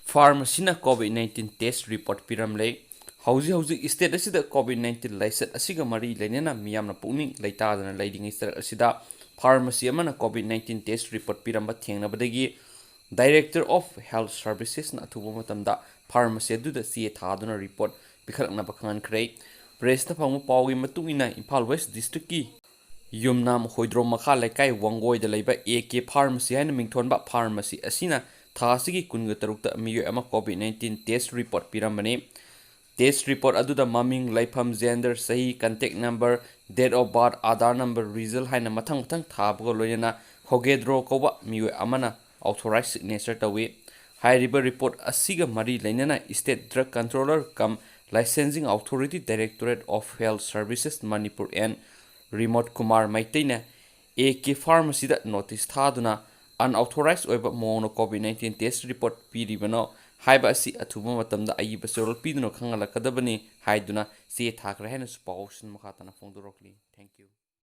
Pharmacy-na COVID-19 test report piramle. Hauji state asida COVID-19 Laichat asiga mari lainena miyamna pukning laitadana laidingai star asida pharmacy amana COVID-19 test report piramba thengnabadagi Director of Health Services na athuba matamda pharmacy aduda CA thaduna report pikharakna bakhan khrei press na phamu pawgi matungina Imphal West District ki Yumnam Hoidrom Makha Laikai Wangoi da Laiba AK Pharmacy haina mingthonba pharmacy asina thasigi kunga tarukta miyo ama COVID-19 test report pirambani test report aduda maming laifam gender sahi contact number date of birth Aadhaar number result haina mathang thabago loyana hogedro koba miyo amana authorized signature tawi hairiba report asiga mari lainana state drug controller cum licensing authority directorate of health services Manipur and Remote Kumar Maitena AK Pharmacy that notice thaduna unauthorized oiba mono COVID-19 test report piribano haiba asi athuba matamda ayiba sorol pidno khangala kadabani haiduna se thakra hena spausin makhatana phongdorokli. Thank you.